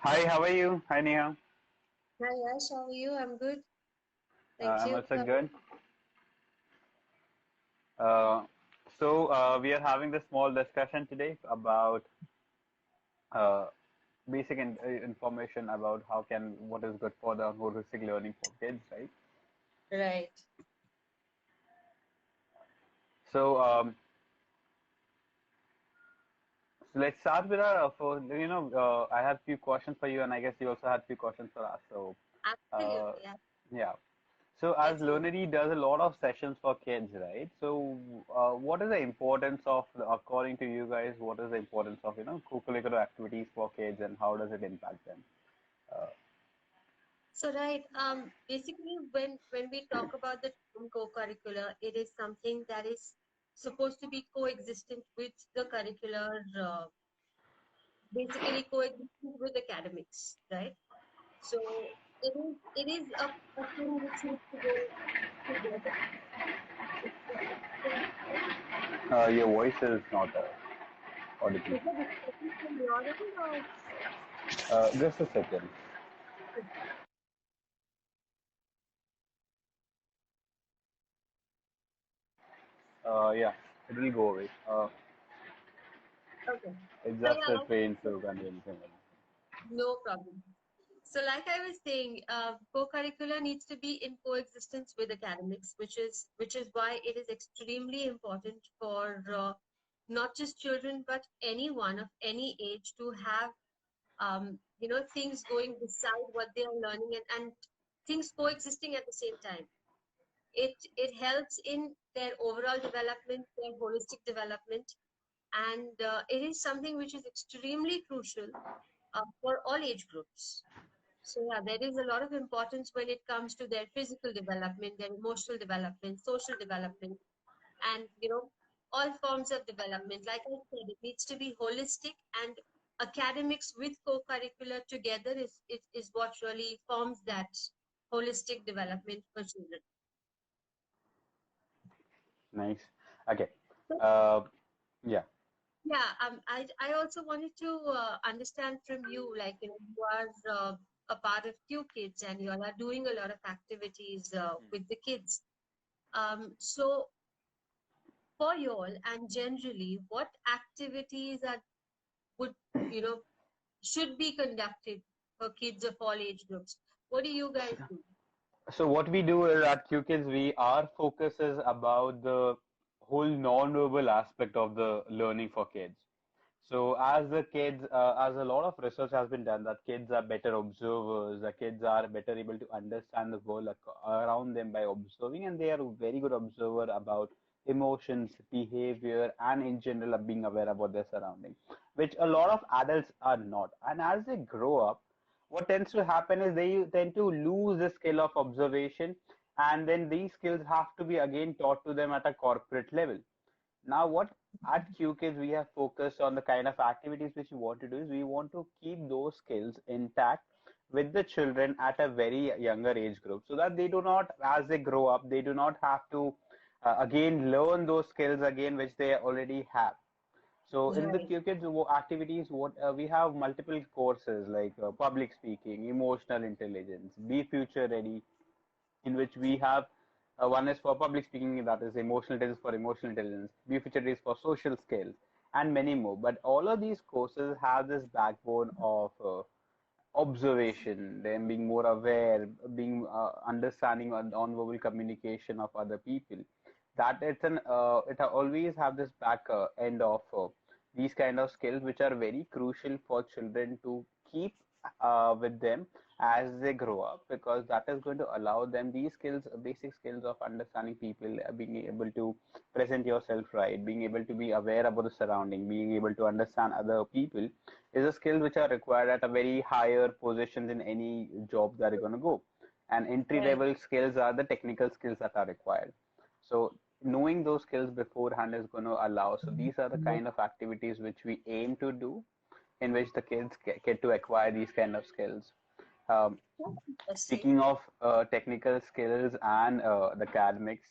Hi, how are you? Hi, Neha. Hi Yash, how are you? I'm good. Thank I'm you. also good. Uh, we are having this small discussion today about uh, basic information about what is good for the holistic learning for kids, right? Right. So, um, so let's start with I have few questions for you, and I guess you also had few questions for us. Uh, Absolutely. Yeah. yeah. So as Let's go. Learnery does a lot of sessions for kids, right? What is the importance of, according to you guys, what is the importance of, co-curricular activities for kids and how does it impact them? Uh, So right. Basically, when we talk about the term co-curricular, it is something that is supposed to be coexistent with the curricular, basically coexistent with academics, right? So it is a thing which needs to go together. your voice is not audible. Is the discussion from your end or? Just a second. Yeah, it will go away. Okay. It's So just yeah, a like train, so can't do anything else. no problem. So, like I was saying, co-curricular needs to be in coexistence with academics, which is why it is extremely important for not just children but anyone of any age to have things going beside what they are learning and things coexisting at the same time. It helps in their overall development, their holistic development, and it is something which is extremely crucial for all age groups. So yeah, there is a lot of importance when it comes to their physical development, their emotional development, social development, and all forms of development. Like I said, it needs to be holistic, and academics with co-curricular together is what really forms that holistic development for children. Nice. Okay. So, Uh, yeah. yeah, I also wanted to understand from you, like you are a part of CueKids and you all are doing a lot of activities with the kids. So for you all and generally, what activities are would you know should be conducted for kids of all age groups? What do you guys do? So what we do is at QKids, our focus is about the whole non-verbal aspect of the learning for kids. So as a lot of research has been done, that kids are better observers, the kids are better able to understand the world around them by observing, and they are a very good observer about emotions, behavior, and in general being aware about their surroundings, which a lot of adults are not. And as they grow up, what tends to happen is they tend to lose the skill of observation, and then these skills have to be again taught to them at a corporate level. Now, what at QKids we have focused on the kind of activities which we want to do is we want to keep those skills intact with the children at a very younger age group so that they do not, as they grow up, they do not have to again learn those skills again which they already have. So in the Right. QKids activities, what we have multiple courses like public speaking, emotional intelligence, be future ready, in which we have one is for public speaking, that is emotional intelligence for emotional intelligence, be future ready for social skills, and many more. But all of these courses have this backbone of observation, them being more aware, being understanding on non-verbal communication of other people. That it always have this back end of these kind of skills which are very crucial for children to keep with them as they grow up, because that is going to allow them these skills, basic skills of understanding people, being able to present yourself right, being able to be aware about the surrounding, being able to understand other people, is a skill which are required at a very higher positions in any job that you're going to go. And entry Right. level skills are the technical skills that are required. So knowing those skills beforehand is going to allow. So these are the kind of activities which we aim to do, in which the kids get to acquire these kind of skills. Um, That's interesting. Speaking of technical skills and the academics,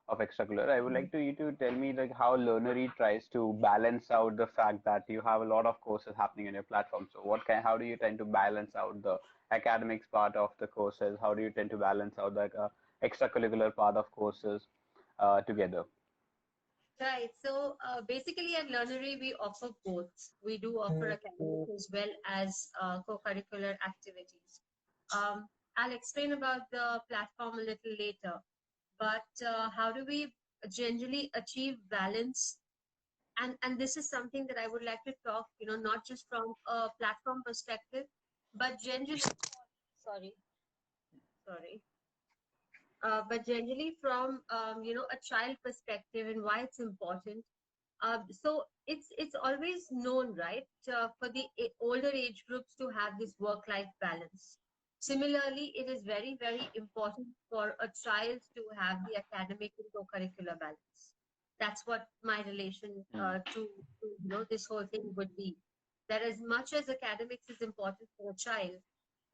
of extracurricular. I would like to you to tell me like how Learnery tries to balance out the fact that you have a lot of courses happening on your platform. So how do you tend to balance out the academics part of the courses? How do you tend to balance out the extracurricular part of courses together? Right. So basically at Learnery, we offer both. We do offer academic as well as co-curricular activities. I'll explain about the platform a little later. But how do we generally achieve balance? And this is something that I would like to talk, not just from a platform perspective, but generally, sorry, sorry, but generally from a child perspective and why it's important. So it's always known, right, for the older age groups to have this work-life balance. Similarly, it is very, very important for a child to have the academic and co-curricular balance. That's what my relation Mm, to this whole thing would be. That as much as academics is important for a child,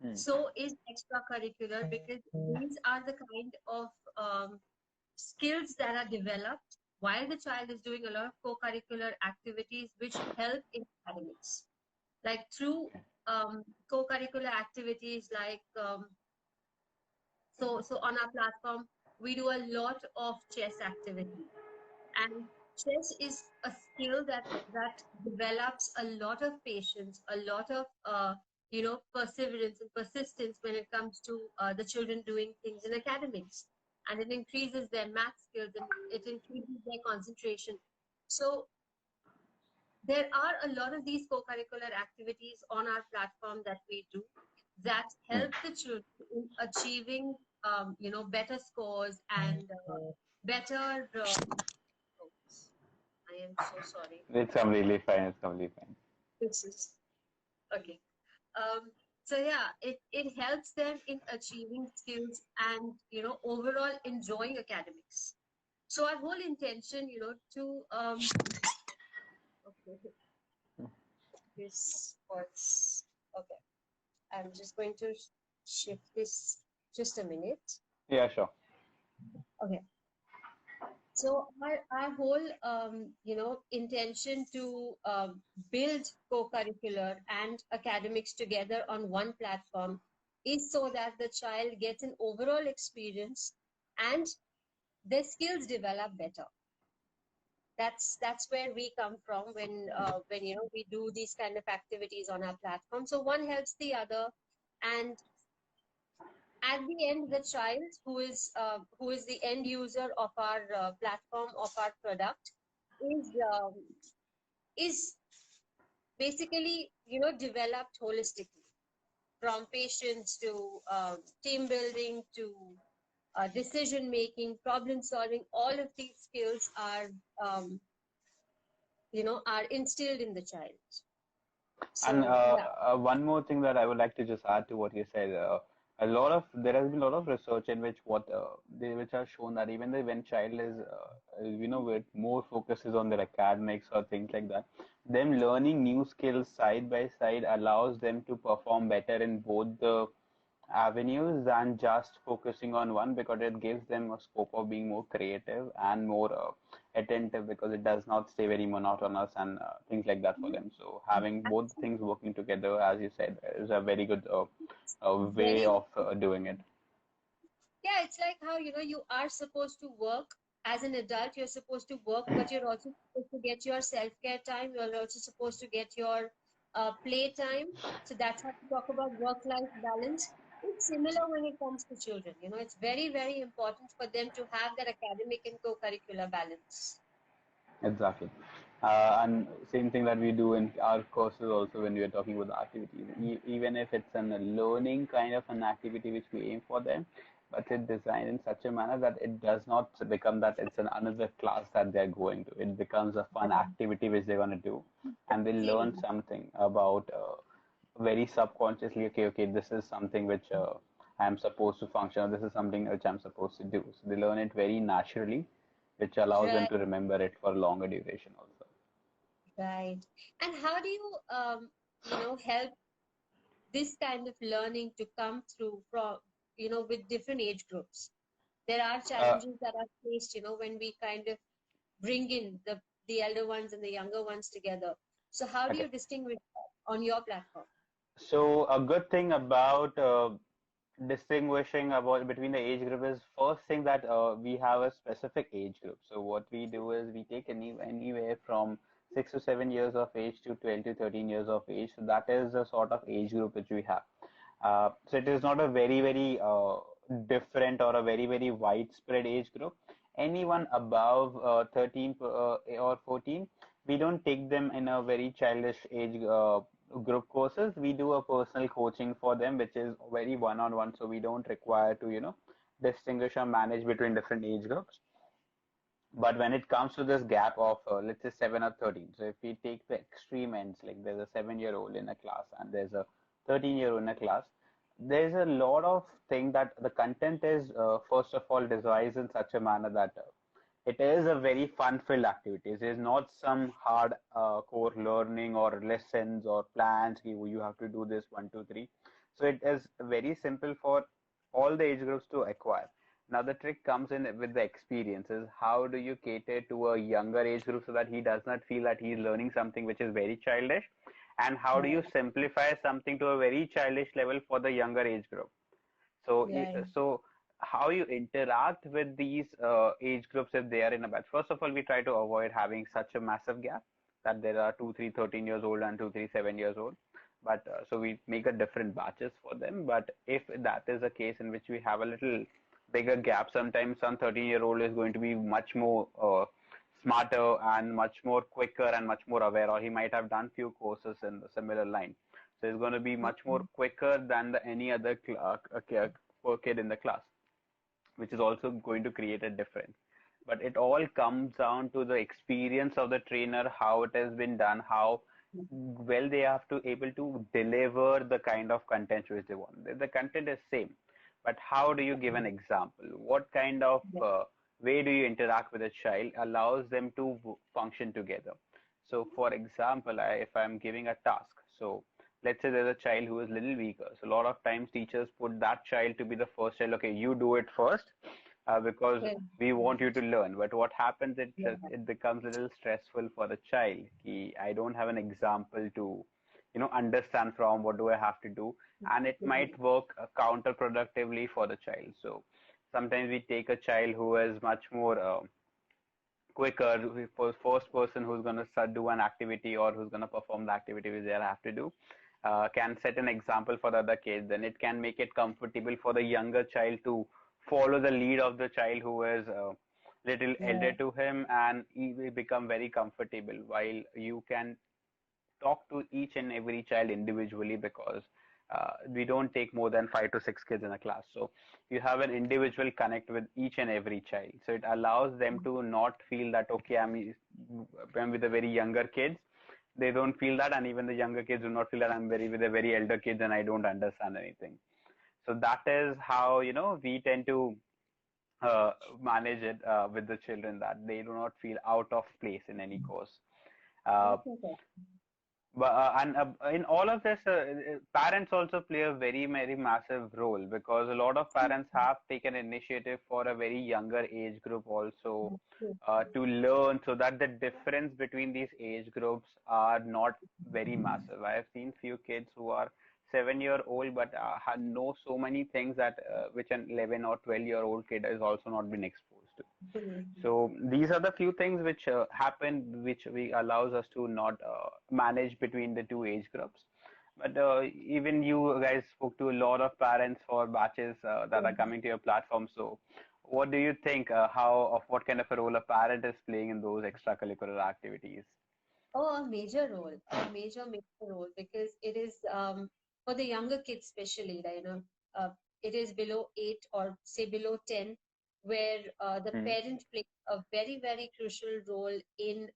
mm, so is extracurricular, because these are the kind of skills that are developed while the child is doing a lot of co-curricular activities which help in academics. Like through co-curricular activities, like so on our platform, we do a lot of chess activities, and chess is a skill that develops a lot of patience, a lot of perseverance and persistence when it comes to the children doing things in academics, and it increases their math skills and it increases their concentration. So there are a lot of these co-curricular activities on our platform that we do that mm. help the children in achieving better scores and better I am so sorry. It's completely fine. It's completely fine. This is okay. So yeah, it helps them in achieving skills and overall enjoying academics. So our whole intention, to okay, this was okay. I'm just going to shift this just a minute. Yeah, sure. Okay. So our whole intention to build co-curricular and academics together on one platform is so that the child gets an overall experience and their skills develop better. That's where we come from when we do these kind of activities on our platform. So one helps the other, and at the end, the child who is the end user of our platform, of our product, is is basically developed holistically, from patience to team building to decision making, problem solving. All of these skills um, are instilled in the child. And So yeah. one more thing that I would like to just add to what you said, there has been a lot of research in which which have shown that even when child is with more focuses on their academics or things like that, them learning new skills side by side allows them to perform better in both the avenues than just focusing on one, because it gives them a scope of being more creative and more attentive, because it does not stay very monotonous and things like that for them. So having both things working together, as you said, is a very good way Very, of doing it. yeah, it's like how you are supposed to work as an adult. You're supposed to work, but you're also supposed to get your self-care time. You're also supposed to get your play time. So that's how we talk about work-life balance. It's similar when it comes to children. It's very, very important for them to have that academic and co-curricular balance. Exactly. And same thing that we do in our courses also when we are talking about the activities. Even if it's a learning kind of an activity which we aim for them, but it's designed in such a manner that it does not become that it's another class that they're going to. It becomes a fun activity which they're going to do, and they learn Exactly. something about very subconsciously. Okay, okay, this is something which I'm supposed to function, or this is something which I'm supposed to do. So they learn it very naturally, which allows them Right, to remember it for a longer duration also. right. And how do you help this kind of learning to come through from with different age groups? There are Uh, challenges that are faced, when we kind of bring in the elder ones and the younger ones together. So how do okay. you distinguish that on your platform? So a good thing about distinguishing about between the age group is first thing that we have a specific age group. So what we do is we take anywhere from 6 to 7 years of age to 12 to 13 years of age. So that is the sort of age group which we have. So it is not a very different or a very widespread age group. Anyone above 13 or 14, we don't take them in a very childish age group courses. We do a personal coaching for them, which is very one-on-one. So we don't require to, distinguish or manage between different age groups. But when it comes to this gap of, let's say, 7 or 13, so if we take the extreme ends, like there's a 7-year-old in a class and there's a 13-year-old in a class, there's a lot of thing that the content is, first of all, devised in such a manner that it is a very fun-filled activity. It is not some hard core learning or lessons or plans. You have to do this one, two, three. So it is very simple for all the age groups to acquire. Now the trick comes in with the experiences. How do you cater to a younger age group so that he does not feel that he's learning something which is very childish? And how do Yeah, you simplify something to a very childish level for the younger age group? So, yeah, so how you interact with these age groups if they are in a batch? First of all, we try to avoid having such a massive gap that there are 2, 3, 13 years old and 2, 3, 7 years old. But so we make a different batches for them. But if that is a case in which we have a little bigger gap, sometimes some 13-year-old is going to be much more smarter and much more quicker and much more aware, or he might have done few courses in the similar line. So it's going to be much more quicker than any other kid in the class, which is also going to create a difference. But it all comes down to the experience of the trainer, how it has been done, how well they have to able to deliver the kind of content which they want. The content is same, but how do you give an example? What kind of yeah, way do you interact with a child allows them to function together? So, for example, if I'm giving a task, so let's say there's a child who is a little weaker. So a lot of times teachers put that child to be the first child. Okay, you do it first because yeah, we want you to learn. But what happens, yeah, it becomes a little stressful for the child. I don't have an example to, understand from what do I have to do. And it might work counterproductively for the child. So sometimes we take a child who is much more quicker, first person who's going to do an activity or who's going to perform the activity which they have to do, can set an example for the other kids. Then it can make it comfortable for the younger child to follow the lead of the child who is little elder yeah, to him, and he will become very comfortable. While you can talk to each and every child individually, because we don't take more than 5 to 6 kids in a class. So you have an individual connect with each and every child. So it allows them to not feel that, okay, I'm with the very younger kids. They don't feel that, and even the younger kids do not feel that I'm very with the very elder kids and I don't understand anything. So that is how, we tend to uh, manage it with the children, that they do not feel out of place in any course. Uh, that's okay. but and in all of this, parents also play a very massive role, because a lot of parents have taken initiative for a very younger age group also to learn, so that the difference between these age groups are not very massive. I have seen few kids who are 7-year old but know so many things that which an 11 or 12-year old kid has also not been exposed to. So these are the few things which happen, which we allows us to not manage between the two age groups. But even you guys spoke to a lot of parents for batches that are coming to your platform. So what do you think? How of what kind of a role a parent is playing in those extracurricular activities? Oh, a major role, a major role, because it is for the younger kids, especially, uh, it is below 8 or say below 10, where the Hmm. parent plays a very crucial role in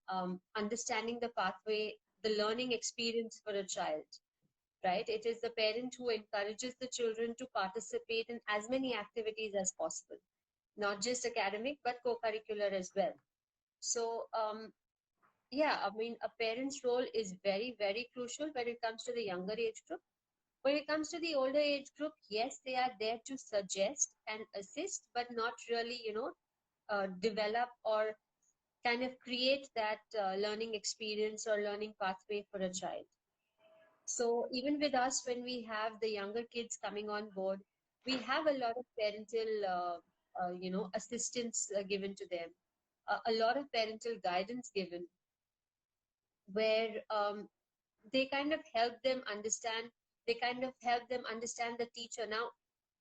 understanding the pathway, the learning experience for a child, right? It is the parent who encourages the children to participate in as many activities as possible, not just academic, but co-curricular as well. So, yeah, I mean, a parent's role is very crucial when it comes to the younger age group. When it comes to the older age group, yes, they are there to suggest and assist, but not really, develop or kind of create that learning experience or learning pathway for a child. So even with us, when we have the younger kids coming on board, we have a lot of parental, assistance given to them, a lot of parental guidance given, where they kind of help them understand. They kind of help them understand the teacher. Now,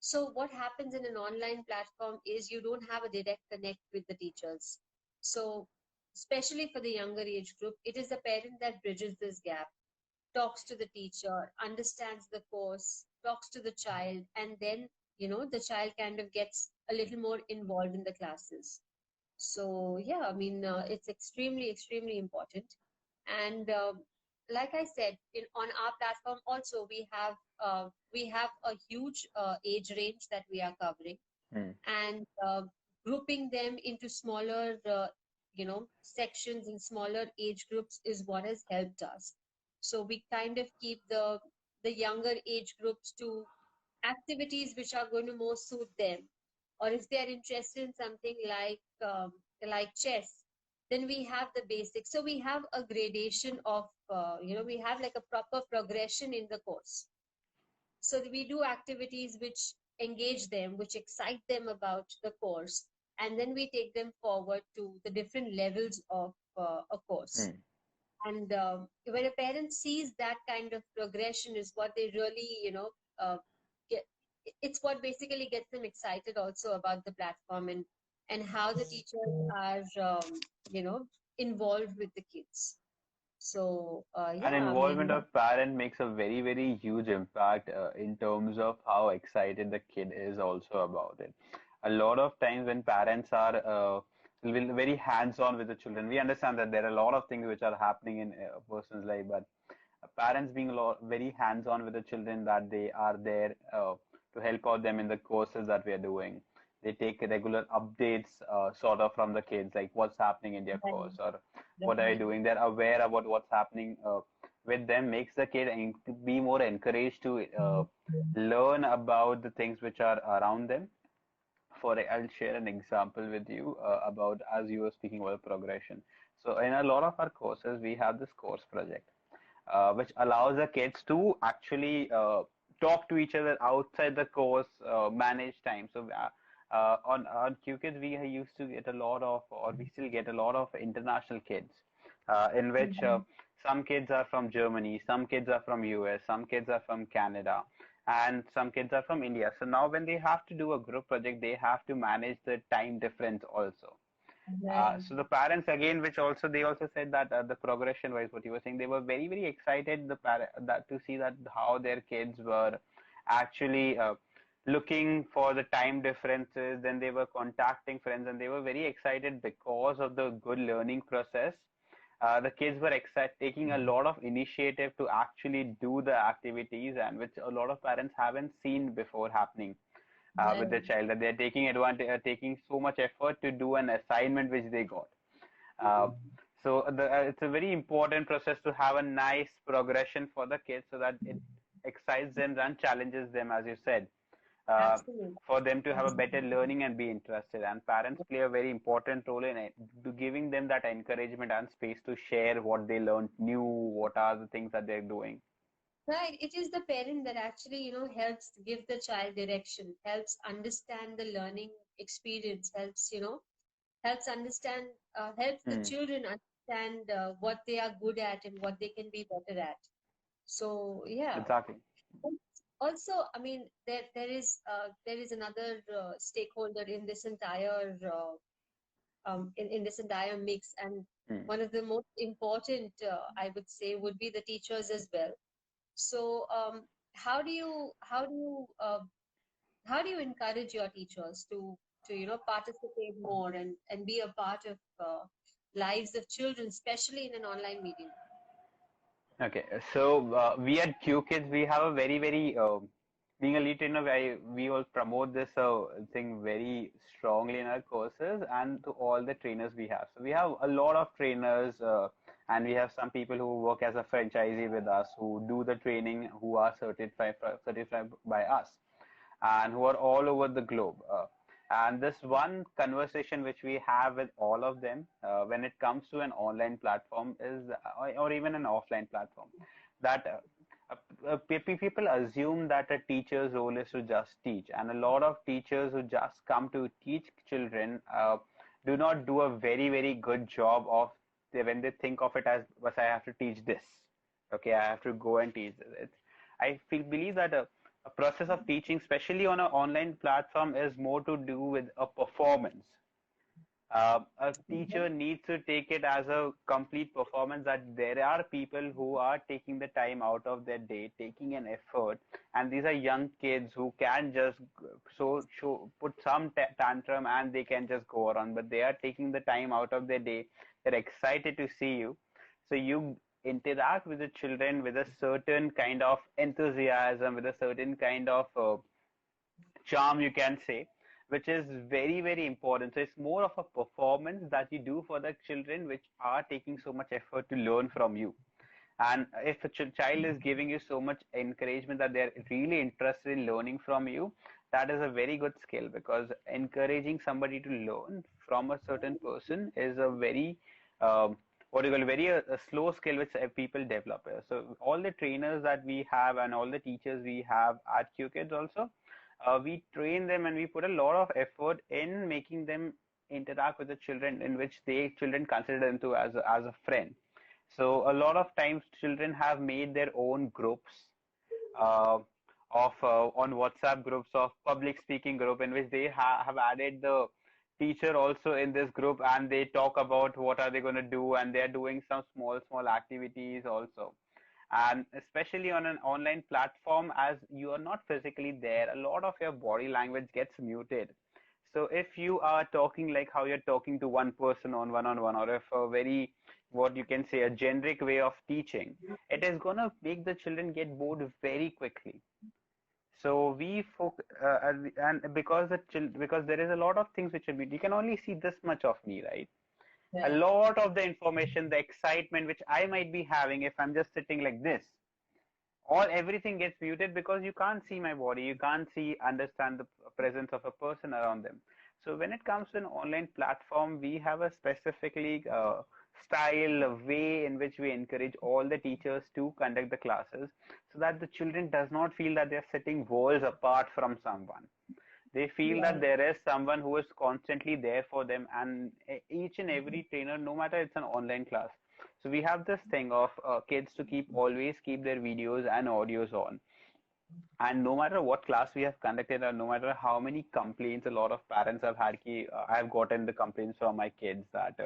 so what happens in an online platform is you don't have a direct connect with the teachers. So especially for the younger age group, it is the parent that bridges this gap, talks to the teacher, understands the course, talks to the child, and then, the child kind of gets a little more involved in the classes. So, yeah, I mean, it's extremely, extremely important. And like I said, on our platform also, we have a huge age range that we are covering, Hmm. and grouping them into smaller sections and smaller age groups is what has helped us. So we kind of keep the younger age groups to activities which are going to more suit them, or if they are interested in something like chess, then we have the basics. So we have a gradation of we have like a proper progression in the course. So we do activities which engage them, which excite them about the course, and then we take them forward to the different levels of a course. Hmm. And when a parent sees that kind of progression, is what they really, get. It's what basically gets them excited also about the platform, and how the teachers are, involved with the kids. So And yeah, I involvement mean, of parent makes a very, very huge impact in terms of how excited the kid is also about it. A lot of times when parents are very hands-on with the children, we understand that there are a lot of things which are happening in a person's life, but parents being a lot very hands-on with the children, that they are there to help out them in the courses that we are doing. They take regular updates sort of from the kids, like what's happening in their right, course or what are you right, doing. They're aware about what's happening with them, makes the kid be more encouraged to learn about the things which are around them. I'll share an example with you about, as you were speaking about progression. So in a lot of our courses, we have this course project which allows the kids to actually talk to each other outside the course, manage time. So on CueKids, we used to get a lot of, or we still get a lot of international kids, in which mhm, some kids are from Germany, some kids are from US, some kids are from Canada, and some kids are from India. So now when they have to do a group project, they have to manage the time difference also. right, So the parents again, which also they also said that the progression wise, what you were saying, they were very, very excited that to see that how their kids were actually looking for the time differences. Then they were contacting friends, and they were very excited because of the good learning process. The kids were taking a lot of initiative to actually do the activities, and which a lot of parents haven't seen before happening with right. the child, that they're taking advantage, taking so much effort to do an assignment which they got. Uh, it's a very important process to have a nice progression for the kids so that it excites them and challenges them, as you said, uh, Absolutely. for them to have a better Absolutely. learning and be interested. And parents play a very important role in it, to giving them that encouragement and space to share what they learned new, what are the things that they're doing. Right. It is the parent that actually, helps give the child direction, helps understand the learning experience, helps the Hmm. children understand what they are good at and what they can be better at. So, yeah. Exactly. Also, I mean, there is another stakeholder in this entire in this entire mix, and Hmm. one of the most important, I would say, would be the teachers as well. So, how do you how do you how do you encourage your teachers to participate more and be a part of lives of children, especially in an online medium? Okay, so we at QKids, we have a very, very, being a lead trainer, we all promote this thing very strongly in our courses and to all the trainers we have. So we have a lot of trainers and we have some people who work as a franchisee with us, who do the training, who are certified by us, and who are all over the globe. And this one conversation which we have with all of them when it comes to an online platform is, or even an offline platform, that people assume that a teacher's role is to just teach, and a lot of teachers who just come to teach children do not do a very good job of, when they think of it as, but I have to teach this, okay, I have to go and teach this. I believe that a process of teaching, especially on an online platform, is more to do with a performance. A teacher needs to take it as a complete performance, that there are people who are taking the time out of their day, taking an effort, and these are young kids who can just put some tantrum and they can just go around, but they are taking the time out of their day. They're excited to see you, so you interact with the children with a certain kind of enthusiasm, with a certain kind of charm, you can say, which is very important. So it's more of a performance that you do for the children, which are taking so much effort to learn from you. And if a child is giving you so much encouragement that they're really interested in learning from you, that is a very good skill, because encouraging somebody to learn from a certain person is a very what do you call, very a slow skill which people develop. So all the trainers that we have and all the teachers we have at QKids also, we train them and we put a lot of effort in making them interact with the children, in which they children consider them to as a friend. So a lot of times children have made their own groups uh, of on WhatsApp groups of public speaking group, in which they have added the teacher also in this group, and they talk about what are they going to do, and they are doing some small activities also. And especially on an online platform, as you are not physically there, a lot of your body language gets muted. So if you are talking like how you're talking to one person on one, or if a very, what you can say, a generic way of teaching, it is going to make the children get bored very quickly. So we and because because there is a lot of things which will be, you can only see this much of me, right? A Right. lot of the information, the excitement which I might be having if I'm just sitting like this, all everything gets muted, because you can't see my body, you can't see, understand the presence of a person around them. So when it comes to an online platform, we have a specifically style, a way in which we encourage all the teachers to conduct the classes, so that the children does not feel that they're sitting worlds apart from someone. They feel that Right. there is someone who is constantly there for them, and each and every trainer, no matter it's an online class. So we have this thing of kids to always keep their videos and audios on, and no matter what class we have conducted, or no matter how many complaints a lot of parents have had, I've gotten the complaints from my kids that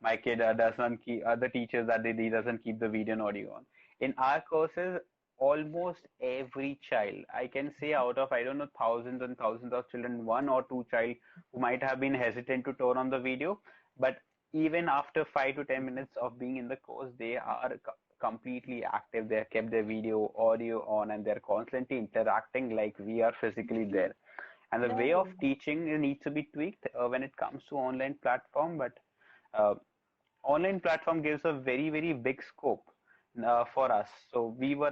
my kid doesn't keep, the teachers that he doesn't keep the video and audio on. In our courses, almost every child, I can say, out of, I don't know, thousands and thousands of children, one or two child who might have been hesitant to turn on the video, but even after 5 to 10 minutes of being in the course, they are completely active. They have kept their video, audio on, and they're constantly interacting like we are physically there. And the way of Right. teaching needs to be tweaked when it comes to online platform, but uh, online platform gives a very big scope for us. So we were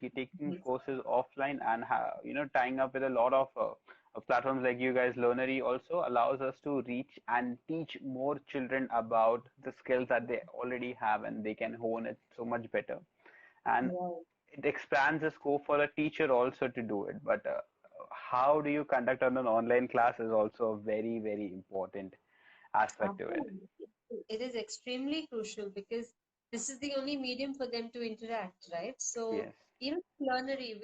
taking Yes. courses offline, and tying up with a lot of platforms like you guys. Learnery also allows us to reach and teach more children about the skills that they already have, and they can hone it so much better. And Right. it expands the scope for a teacher also to do it. But how do you conduct on an online class is also a very important aspect to it. Absolutely. It is extremely crucial because this is the only medium for them to interact, right? So Yes. even Learnery,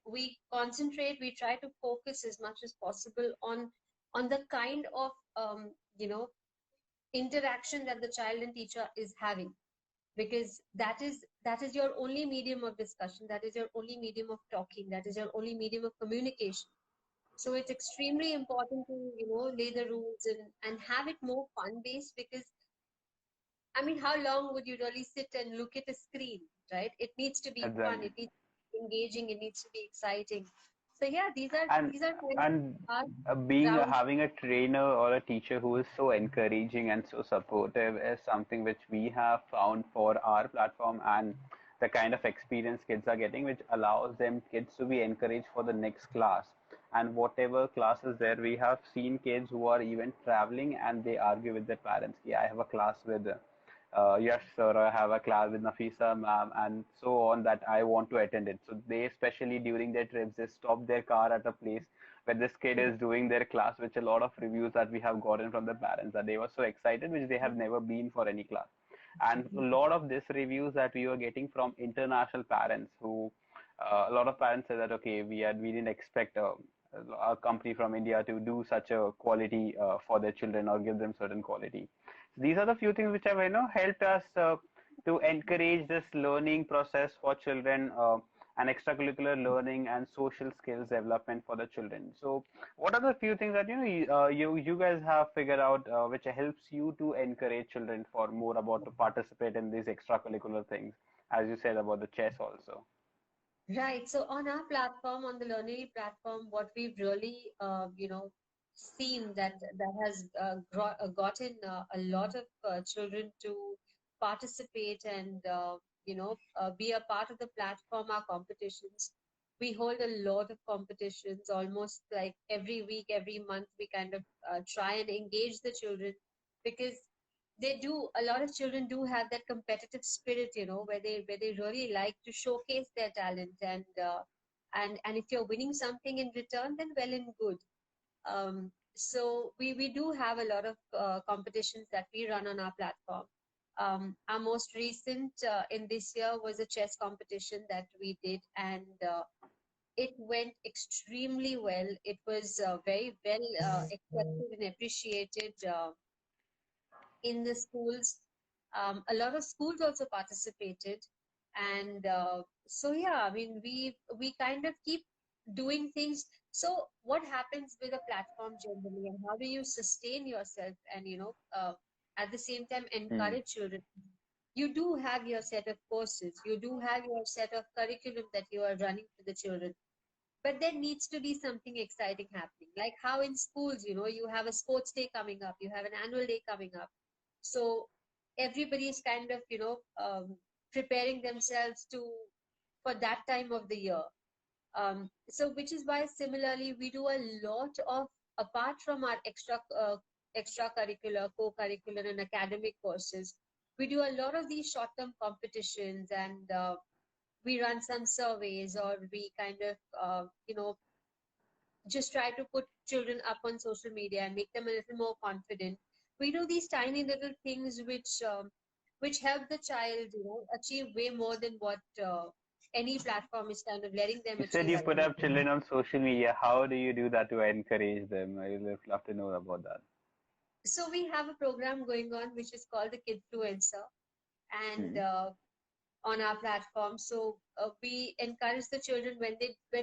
we concentrate, we try to focus as much as possible on the kind of you know interaction that the child and teacher is having, because that is your only medium of discussion, that is your only medium of talking, that is your only medium of communication. So it's extremely important to lay the rules and have it more fun based, because I mean, how long would you really sit and look at a screen, right? It needs to be fun, Exactly. it needs to be engaging, it needs to be exciting. So yeah, and these are kind of and our being ground. having a trainer or a teacher who is so encouraging and so supportive is something which we have found for our platform, and the kind of experience kids are getting, which allows them kids to be encouraged for the next class. And whatever class is there, we have seen kids who are even traveling and they argue with their parents. Yeah, I have a class with Yash sir, I have a class with Nafisa ma'am, and so on that I want to attend it. So they, especially during their trips, they stop their car at a place where this kid is doing their class, which a lot of reviews that we have gotten from the parents that they were so excited, which they have never been for any class. And a lot of this reviews that we were getting from international parents who, a lot of parents said that, okay, we didn't expect a company from India to do such a quality for their children or give them certain quality. These are the few things which have helped us to encourage this learning process for children, and extracurricular learning and social skills development for the children. So what are the few things that you guys have figured out which helps you to encourage children for more about to participate in these extracurricular things, as you said about the chess also? Right. So on our platform, on the Learnery platform, what we've really, seen that has gotten a lot of children to participate and be a part of the platform are competitions. We hold a lot of competitions, almost like every week, every month. We kind of try and engage the children because they do a lot of children do have that competitive spirit, where they really like to showcase their talent and if you're winning something in return, then well and good. So we do have a lot of competitions that we run on our platform. Our most recent in this year was a chess competition that we did, and it went extremely well. It was very well accepted and appreciated in the schools. A lot of schools also participated, and so yeah, I mean we kind of keep doing things. So what happens with a platform generally, and how do you sustain yourself, and at the same time Hmm. encourage children? You do have your set of courses, you do have your set of curriculum that you are running for the children, but there needs to be something exciting happening, like how in schools, you have a sports day coming up, you have an annual day coming up. So everybody is kind of preparing themselves to for that time of the year. So which is why similarly we do a lot of, apart from our extracurricular, co-curricular and academic courses, we do a lot of these short-term competitions, and we run some surveys, or we kind of just try to put children up on social media and make them a little more confident. We do these tiny little things which help the child, achieve way more than what any platform is kind of letting them You said achieve you at put the up moment. children on social media. How do you do that to encourage them? I would love to know about that. So we have a program going on which is called the Kidfluencer, and Hmm. on our platform. So we encourage the children when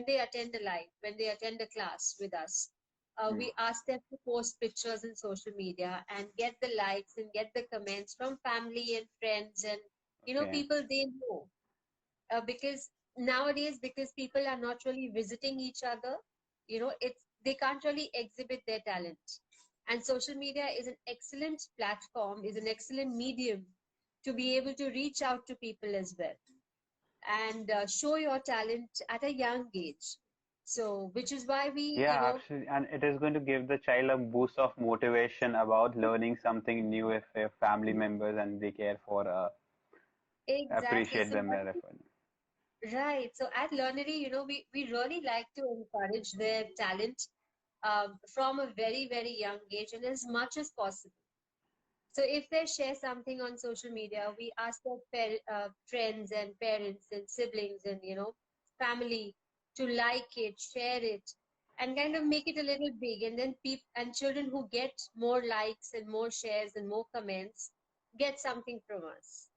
they attend a live, when they attend a class with us. Hmm. We ask them to post pictures in social media and get the likes and get the comments from family and friends and Okay. people they know. Because nowadays, because people are not really visiting each other, it's they can't really exhibit their talent. And social media is an excellent platform, is an excellent medium to be able to reach out to people as well, and show your talent at a young age. So which is why we, Yeah, absolutely. And it is going to give the child a boost of motivation about learning something new if they have family members and they care for, exactly. appreciate So them their effort. right. So at Learnery, we really like to encourage their talent from a very, very young age and as much as possible. So if they share something on social media, we ask their friends and parents and siblings and family to like it, share it, and kind of make it a little big. And then people and children who get more likes and more shares and more comments get something from us.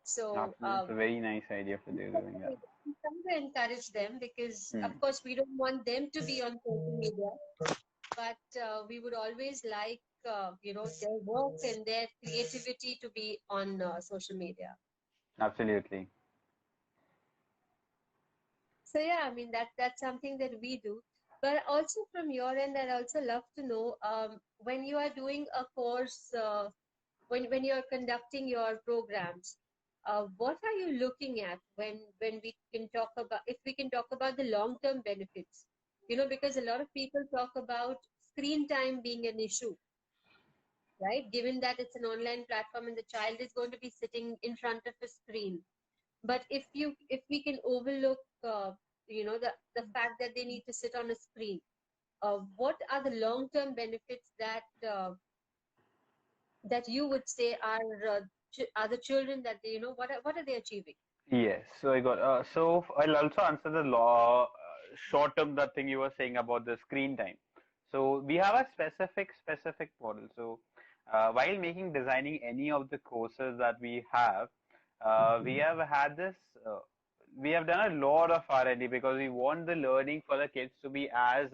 So Absolutely. It's a very nice idea for you doing that. we try to encourage them because, of Hmm. course, we don't want them to be on social media, but we would always like their work and their creativity to be on social media. Absolutely. So yeah, I mean that's something that we do. But also from your end, I'd also love to know when you are doing a course, when you're conducting your programs, what are you looking at when we can talk about, if we can talk about the long-term benefits? You know, because a lot of people talk about screen time being an issue, right? Given that it's an online platform and the child is going to be sitting in front of a screen. But if we can overlook, the fact that they need to sit on a screen, what are the long-term benefits that you would say are the children that they, what are they achieving? Yes, so I got so I'll also answer the law short term the thing you were saying about the screen time. So we have a specific model. So while making designing any of the courses that we have, we have had this we have done a lot of R&D because we want the learning for the kids to be as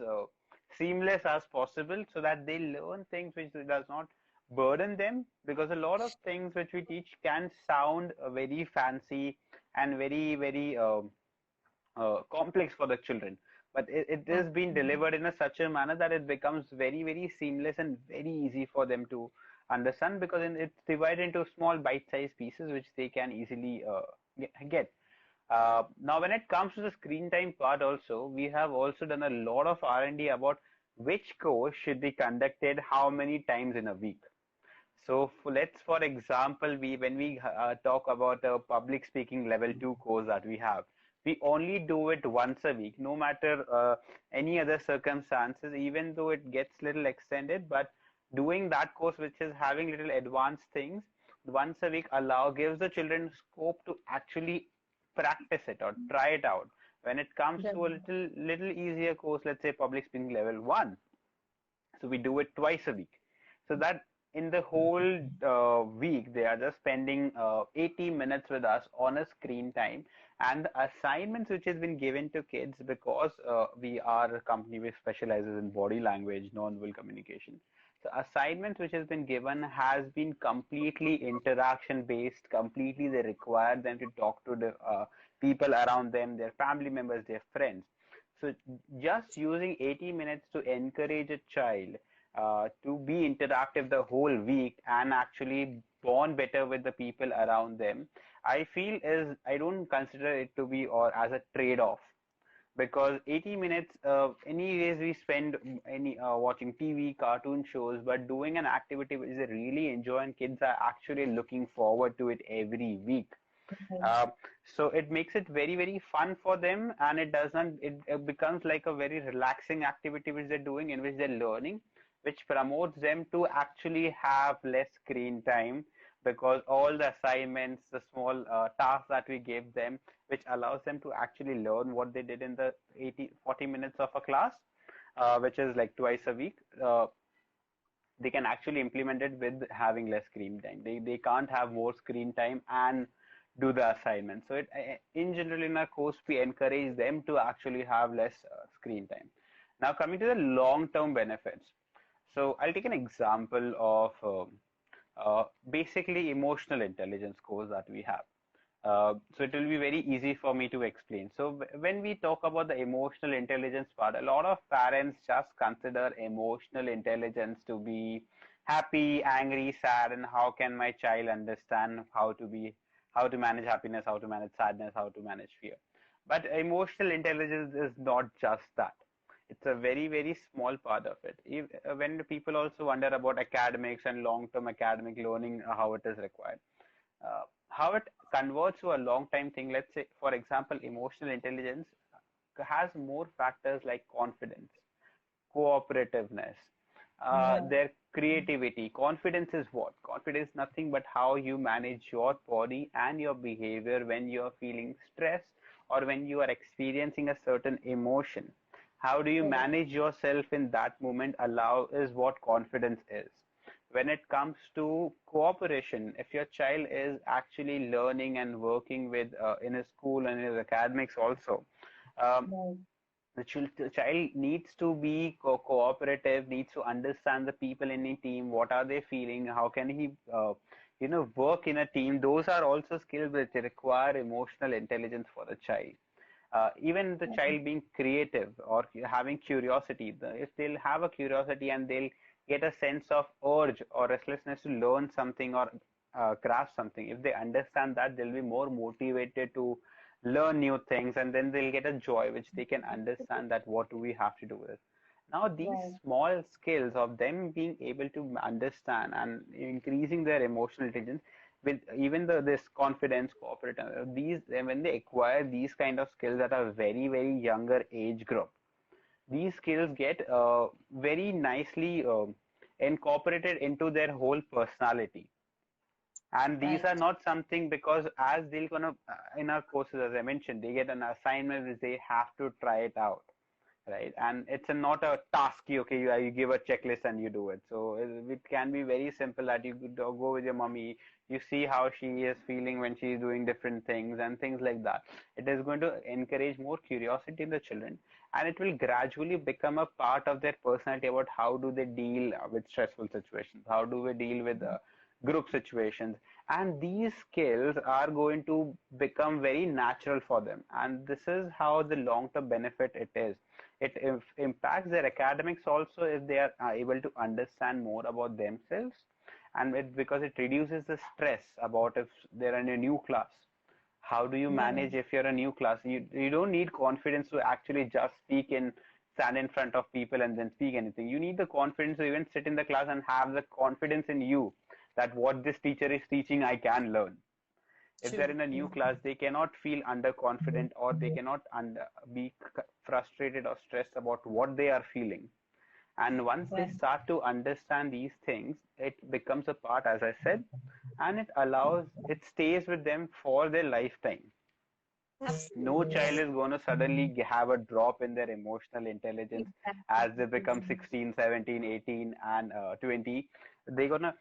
seamless as possible so that they learn things which does not burden them, because a lot of things which we teach can sound very fancy and very complex for the children, but it is being delivered in a such a manner that it becomes very seamless and very easy for them to understand, because it's divided into small bite-sized pieces which they can easily get. Now when it comes to the screen time part also, we have also done a lot of R&D about which course should be conducted how many times in a week. So let's, for example, when we talk about a public speaking level 2 course that we have, we only do it once a week, no matter any other circumstances, even though it gets little extended. But doing that course, which is having little advanced things, once a week gives the children scope to actually practice it or try it out. When it comes to a Definitely. little easier course, let's say public speaking level 1, so we do it twice a week. So that in the whole week, they are just spending 80 minutes with us on a screen time. And the assignments which has been given to kids, because we are a company which specializes in body language, non-verbal communication. So assignments which has been given has been completely interaction based, completely they require them to talk to the people around them, their family members, their friends. So just using 80 minutes to encourage a child to be interactive the whole week and actually bond better with the people around them, I feel is I don't consider it to be or as a trade-off, because 80 minutes anyways we spend any watching TV cartoon shows, but doing an activity which they really enjoy and kids are actually looking forward to it every week. Right. uh, so it makes it very fun for them, and it becomes like a very relaxing activity which they're doing, in which they're learning, which promotes them to actually have less screen time, because all the assignments, the small tasks that we give them, which allows them to actually learn what they did in the 40 minutes of a class, which is like twice a week. They can actually implement it with having less screen time. They can't have more screen time and do the assignment. So in general in our course we encourage them to actually have less screen time. Now coming to the long term benefits. So I'll take an example of basically emotional intelligence course that we have. So it will be very easy for me to explain. So when we talk about the emotional intelligence part, a lot of parents just consider emotional intelligence to be happy, angry, sad, and how can my child understand how to manage happiness, how to manage sadness, how to manage fear. But emotional intelligence is not just that. It's a very small part of it. When people also wonder about academics and long-term academic learning, how it is required, how it converts to a long time thing. Let's say, for example, emotional intelligence has more factors like confidence, cooperativeness, Right. their creativity. Confidence is what? Confidence is nothing but how you manage your body and your behavior when you're feeling stress or when you are experiencing a certain emotion. How do you Correct. manage yourself in that moment? Allow is what confidence is. When it comes to cooperation, if your child is actually learning and working with in his school and his academics also, um, Right. the child needs to be cooperative, needs to understand the people in a team, what are they feeling, how can he work in a team. Those are also skills that require emotional intelligence for the child. even the child being creative or having curiosity, if they'll have a curiosity and they'll get a sense of urge or restlessness to learn something or grasp something, if they understand that, they'll be more motivated to learn new things, and then they'll get a joy which they can understand that what do we have to do with it. Now these Right. small skills of them being able to understand and increasing their emotional intelligence with even this confidence, corporate, these when they acquire these kind of skills at a very younger age group, these skills get very nicely incorporated into their whole personality. And these Right. are not something, because as they're gonna in our courses, as I mentioned, they get an assignment which they have to try it out, right? And it's not a task. Okay, you give a checklist and you do it. So it can be very simple that you could go with your mommy, you see how she is feeling when she is doing different things and things like that. It is going to encourage more curiosity in the children, and it will gradually become a part of their personality about how do they deal with stressful situations, how do we deal with group situations, and these skills are going to become very natural for them. And this is how the long term benefit it is. It impacts their academics also if they are able to understand more about themselves, and because it reduces the stress about if they're in a new class. How do you Right. manage if you're a new class? You don't need confidence to actually just stand in front of people and then speak anything. You need the confidence to even sit in the class and have the confidence in you that what this teacher is teaching I can learn. If they're True. in a new Yeah. class, they cannot feel underconfident, or they cannot be frustrated or stressed about what they are feeling. And once they Right. start to understand these things, it becomes a part, as I said, and it stays with them for their lifetime. No Absolutely. child Yes. is going to suddenly have a drop in their emotional intelligence Exactly. as they become Exactly. 16, 17, 18, and 20. They're going to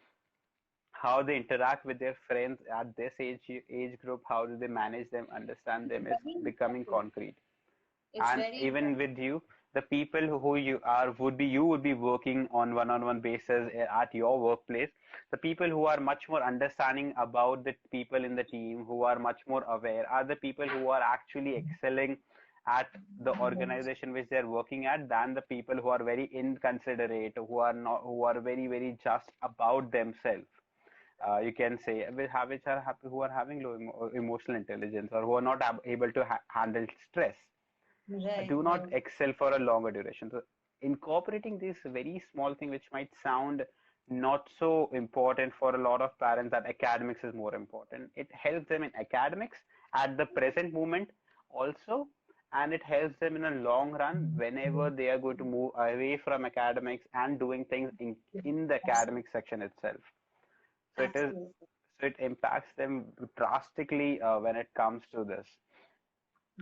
how they interact with their friends at this age group, how do they manage them, understand It's them, is very becoming important. concrete. It's And very even important. with you, the people who you would be working on one-on-one basis at your workplace. The people who are much more understanding about the people in the team, who are much more aware, are the people who are actually excelling at the Right. organization which they're working at, than the people who are very inconsiderate, who are very just about themselves. You can say which are happy, who are having low emotional intelligence, or who are not able to handle stress, Right. do not Right. excel for a longer duration. So incorporating this very small thing, which might sound not so important for a lot of parents, that academics is more important. It helps them in academics at the present moment also, and it helps them in a long run whenever they are going to move away from academics and doing things in the academic section itself. So Absolutely. it impacts them drastically when it comes to this.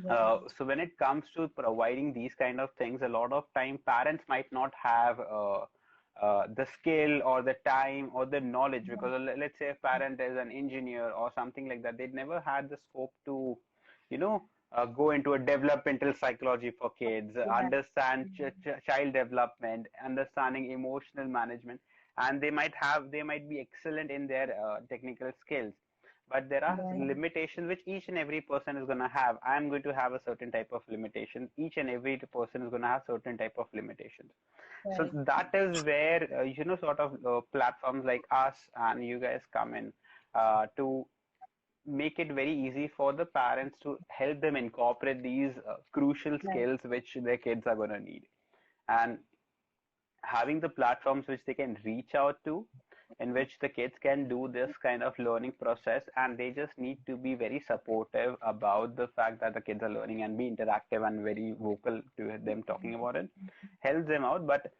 Right. So when it comes to providing these kind of things, a lot of time parents might not have the skill or the time or the knowledge, because let's say a parent is an engineer or something like that, they'd never had the scope to, go into a developmental psychology for kids, Right. understand child development, understanding emotional management, and they might be excellent in their technical skills, but there are Right. limitations which each and every person is going to have. I'm going to have a certain type of limitation. Each and every person is going to have certain type of limitations. So Right. that is where sort of platforms like us and you guys come in to make it very easy for the parents to help them incorporate these crucial Right. skills which their kids are going to need, and having the platforms which they can reach out to, in which the kids can do this kind of learning process, and they just need to be very supportive about the fact that the kids are learning and be interactive and very vocal to them talking about it, helps them out. But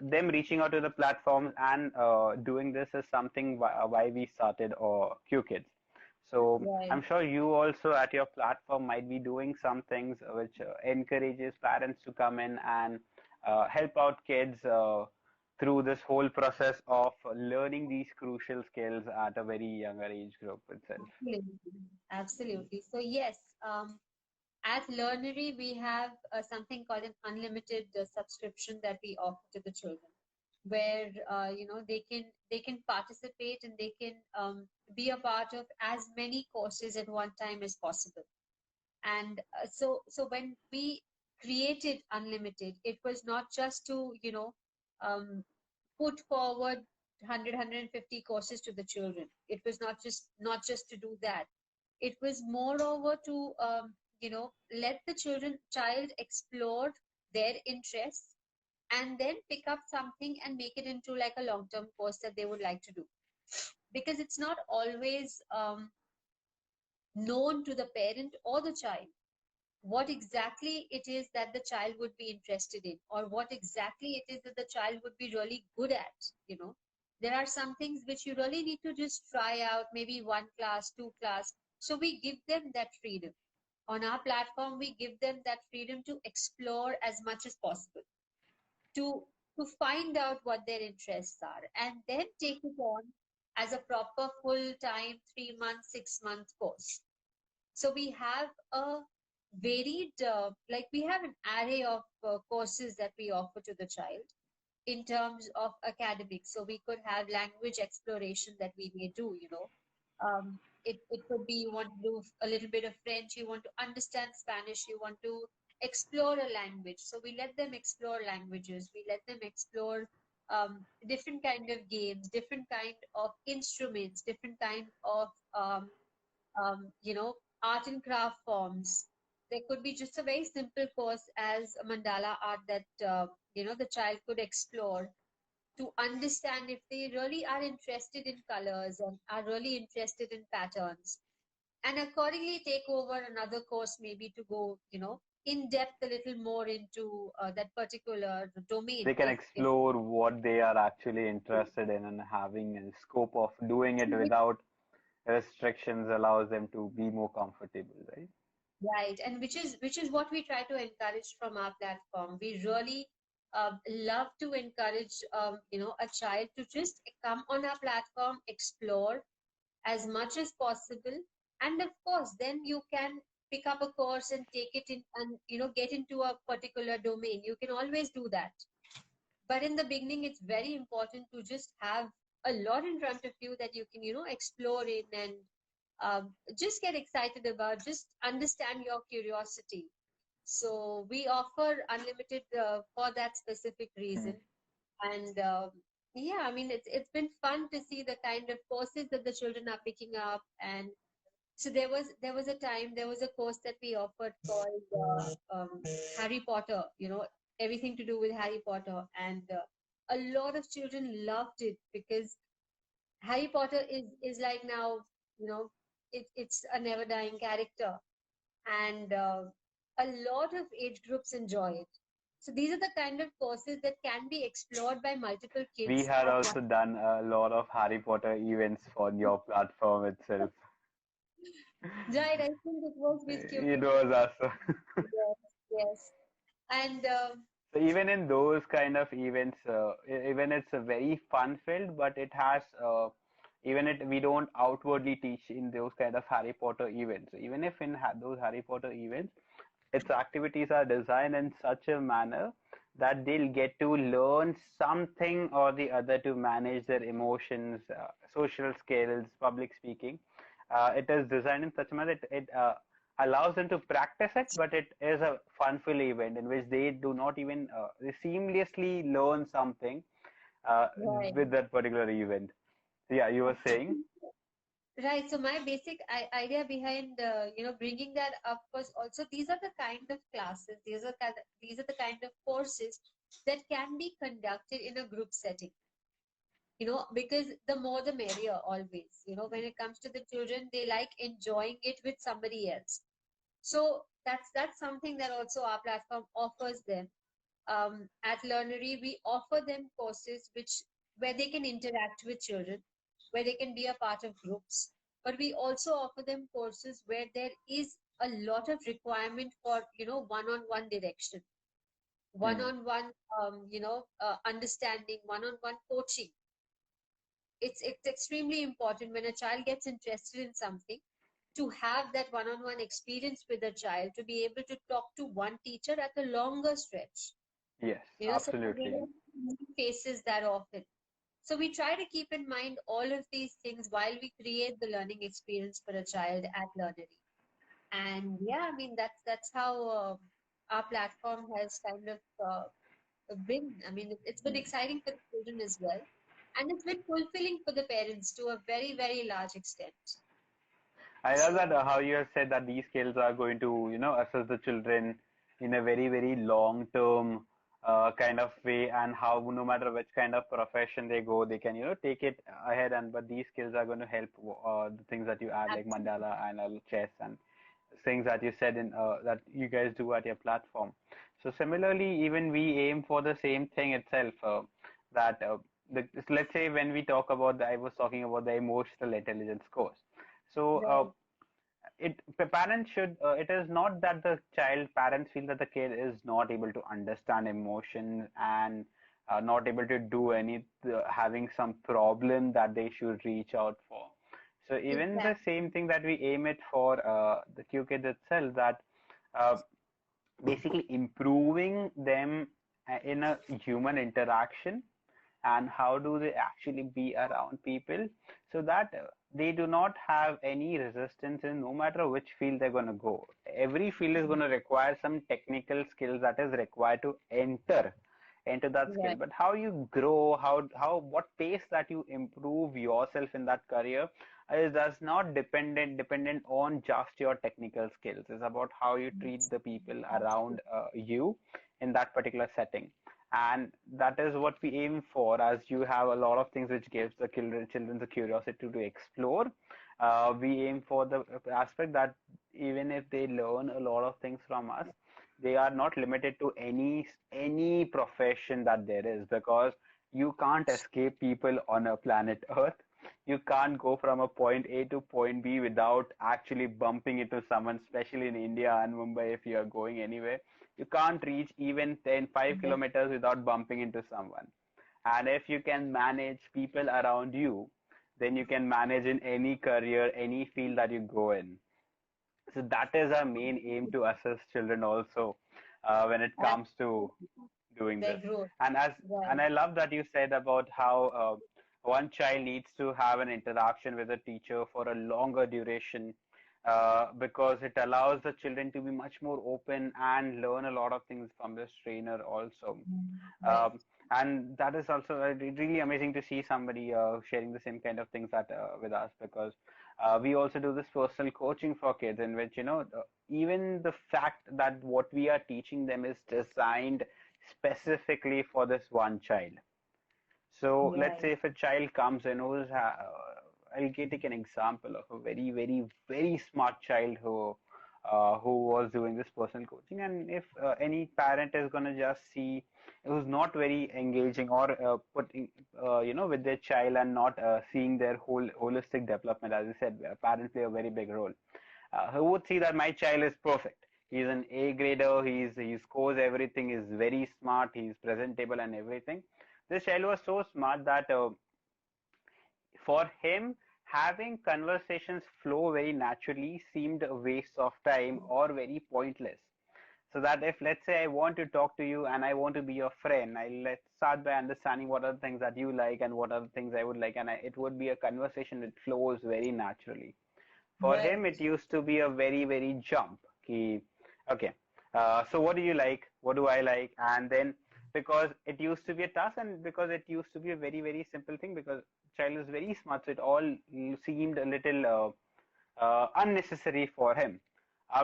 them reaching out to the platforms and doing this is something why we started CueKids. So Right. I'm sure you also at your platform might be doing some things which encourages parents to come in and help out kids through this whole process of learning these crucial skills at a very younger age group itself. Absolutely. Absolutely. So yes, at Learnery, we have something called an unlimited subscription that we offer to the children, where they can participate and they can be a part of as many courses at one time as possible. And so when we created Unlimited, it was not just to, um, put forward 100 courses to the children. It was not just to do that. It was moreover to, let the child explore their interests, and then pick up something and make it into like a long term course that they would like to do, because it's not always known to the parent or the child what exactly it is that the child would be interested in, or what exactly it is that the child would be really good at. There are some things which you really need to just try out, maybe one class, two class. So we give them that freedom. On our platform, we give them that freedom to explore as much as possible, to to find out what their interests are, and then take it on as a proper full time 3 month, 6 month course. So we have a varied, like we have an array of courses that we offer to the child in terms of academics. So we could have language exploration that we may do. It could be you want to do a little bit of French, you want to understand Spanish, you want to explore a language. So we let them explore languages, we let them explore different kind of games, different kind of instruments, different kind of um, you know, art and craft forms. There could be just a very simple course as mandala art that the child could explore to understand if they really are interested in colors and are really interested in patterns, and accordingly take over another course, maybe to go, in depth a little more into that particular domain. They can If explore what they are actually interested in, and having a scope of doing it without restrictions allows them to be more comfortable, right? Right, and which is what we try to encourage from our platform. We really love to encourage a child to just come on our platform, explore as much as possible, and of course, then you can pick up a course and take it in, and get into a particular domain. You can always do that, but in the beginning, it's very important to just have a lot in front of you that you can explore in, and just get excited about, just understand your curiosity. So we offer Unlimited for that specific Hmm. reason. And yeah, I mean, it's been fun to see the kind of courses that the children are picking up. And so there was a course that we offered called Harry Potter. Everything to do with Harry Potter, and a lot of children loved it because Harry Potter is like now, it's a never dying character, and a lot of age groups enjoy it. So these are the kind of courses that can be explored by multiple We kids had at one. also done a lot of Harry Potter events on your platform itself. Right, I think it was with It CueKids. was also. Yes, yes. And So even in those kind of events, even it's a very fun filled, but it has even it we don't outwardly teach in those kind of Harry Potter events. Even if in those Harry Potter events, its activities are designed in such a manner that they'll get to learn something or the other to manage their emotions, social skills, public speaking. It is designed in such a manner that it allows them to practice it, but it is a fun-filled event in which they do not even they seamlessly learn something uh, right. with that particular event. So yeah, you were saying. Right. So my basic idea behind bringing that up was also these are the kind of classes, these are the kind of courses that can be conducted in a group setting. Because the more the merrier always. When it comes to the children, they like enjoying it with somebody else. So that's something that also our platform offers them. At Learnery, we offer them courses where they can interact with children, where they can be a part of groups. But we also offer them courses where there is a lot of requirement for one-on-one direction, Hmm. one-on-one understanding, one-on-one coaching. It's extremely important when a child gets interested in something to have that one-on-one experience with a child, to be able to talk to one teacher at a longer stretch. Yes, So that they absolutely. don't see faces that often. So we try to keep in mind all of these things while we create the learning experience for a child at Learnery. And yeah, I mean that's how our platform has kind of been. I mean, it's been exciting for the children as well, and it's been fulfilling for the parents to a very, very large extent. I love that So how you have said that these skills are going to, assess the children in a very, very long term kind of way, and how no matter which kind of profession they go, they can, take it ahead. And but these skills are going to help the things that you add, like absolutely, mandala and chess and things that you said in that you guys do at your platform. So similarly, even we aim for the same thing itself. That let's say when we talk about I was talking about the emotional intelligence course. So right, parents should it is not that the child parents feel that the kid is not able to understand emotion and not able to do any having some problem that they should reach out for. So even the exactly, same thing that we aim it for the QKids itself, that uh, basically improving them in a human interaction, and how do they actually be around people, so that they do not have any resistance in no matter which field they're going to go. Every field is going to require some technical skills that is required to enter into that skill, right, but how you grow, how what pace that you improve yourself in that career is does not dependent on just your technical skills. It's about how you treat the people around absolutely, you in that particular setting. And that is what we aim for, as you have a lot of things which gives the children the curiosity to explore. We aim for the aspect that even if they learn a lot of things from us, they are not limited to any profession that there is, because you can't escape people on a planet earth. You can't go from a point A to point B without actually bumping into someone, especially in India and Mumbai. If you are going anywhere, you can't reach even 5 right, kilometers without bumping into someone. And if you can manage people around you, then you can manage in any career, any field that you go in. So that is our main aim, to assist children also when it comes to absolutely, doing their this. growth, And right, I love that you said about how one child needs to have an interaction with a teacher for a longer duration, because it allows the children to be much more open and learn a lot of things from this trainer also. right, And that is also really amazing to see somebody sharing the same kind of things that with us, because we also do this personal coaching for kids, in which even the fact that what we are teaching them is designed specifically for this one child. So let's right, say if a child comes in who's take an example of a very, very, very smart child who was doing this personal coaching, and if any parent is going to just see who's not very engaging, or putting with their child, and not seeing their whole holistic development, as I said, parents play a very big role. Who would see that my child is perfect? He's an A grader. He scores everything. He's very smart. He's presentable and everything. This child was so smart that for him, having conversations flow very naturally seemed a waste of time or very pointless. So that if, let's say, I want to talk to you and I want to be your friend, let's start by understanding what are the things that you like and what are the things I would like, and it would be a conversation that flows very naturally. For him, right, it used to be a very, very jump. Ki, okay, so what do you like? What do I like? And then, because it used to be a task, and because it used to be a very, very simple thing, because child is very smart, so it all seemed a little unnecessary for him,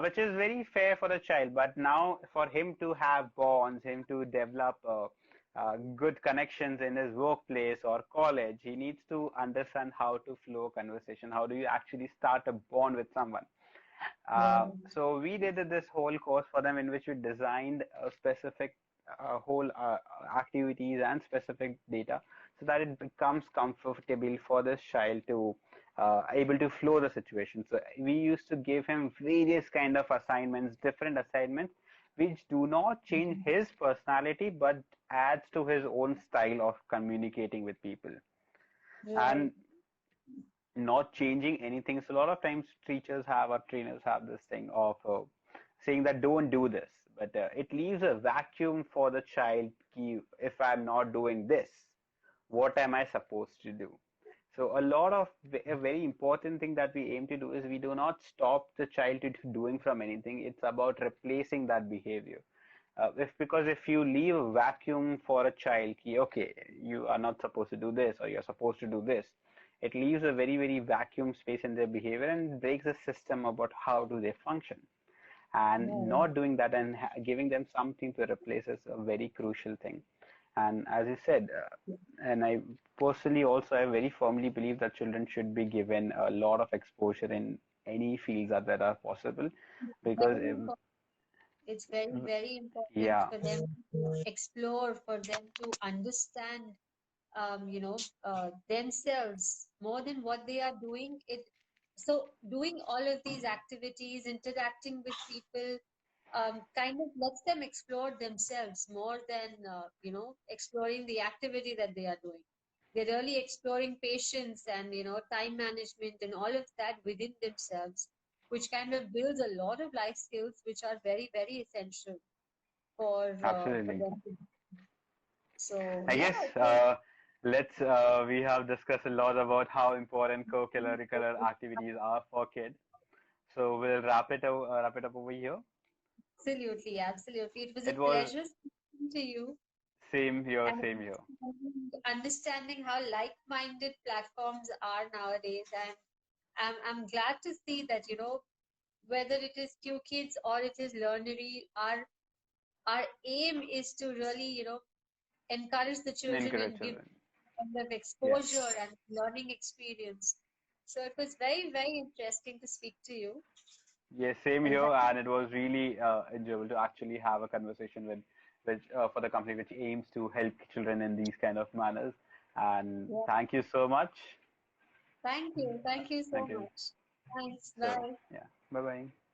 which is very fair for a child. But now, for him to have bonds, him to develop good connections in his workplace or college, he needs to understand how to flow conversation. How do you actually start a bond with someone? right, So we did this whole course for them, in which we designed a specific whole activities and specific data, so that it becomes comfortable for this child to able to flow the situation. So we used to give him various kind of assignments, different assignments, which do not change his personality, but adds to his own style of communicating with people. right, And not changing anything. So a lot of times teachers have or trainers have this thing of saying that don't do this, but it leaves a vacuum for the child. If I'm not doing this, what am I supposed to do? So a lot of a very important thing that we aim to do is we do not stop the child to doing from anything. It's about replacing that behavior. If because if you leave a vacuum for a child, okay, you are not supposed to do this or you're supposed to do this, it leaves a very vacuum space in their behavior and breaks the system about how do they function. And Yeah, not doing that and giving them something to replace is a very crucial thing. And as you said, and I personally also I very firmly believe that children should be given a lot of exposure in any fields that are possible, because very important. It's very, very important yeah, for them to explore, for them to understand, themselves more than what they are doing. So doing all of these activities, interacting with people, kind of lets them explore themselves more than exploring the activity that they are doing. They're really exploring patience and time management and all of that within themselves, which kind of builds a lot of life skills which are very, very essential for absolutely. them. So I yeah, guess it was let's we have discussed a lot about how important co-curricular activities are for kids. So we'll wrap it up over here. absolutely, absolutely. It was a It was pleasure speaking to you same here, and same here. understanding how like-minded platforms are nowadays. And I'm glad to see that, whether it is CueKids or it is Learnery, our aim is to really, encourage the children Encourage and give children. them Yes. exposure and learning experience. So it was very, very interesting to speak to you. Yes, same And here, and it was really enjoyable to actually have a conversation with, which for the company which aims to help children in these kind of manners. And yeah, thank you so much. thank you. Thank you so Thank you. much. Thanks. So Bye. yeah, bye bye.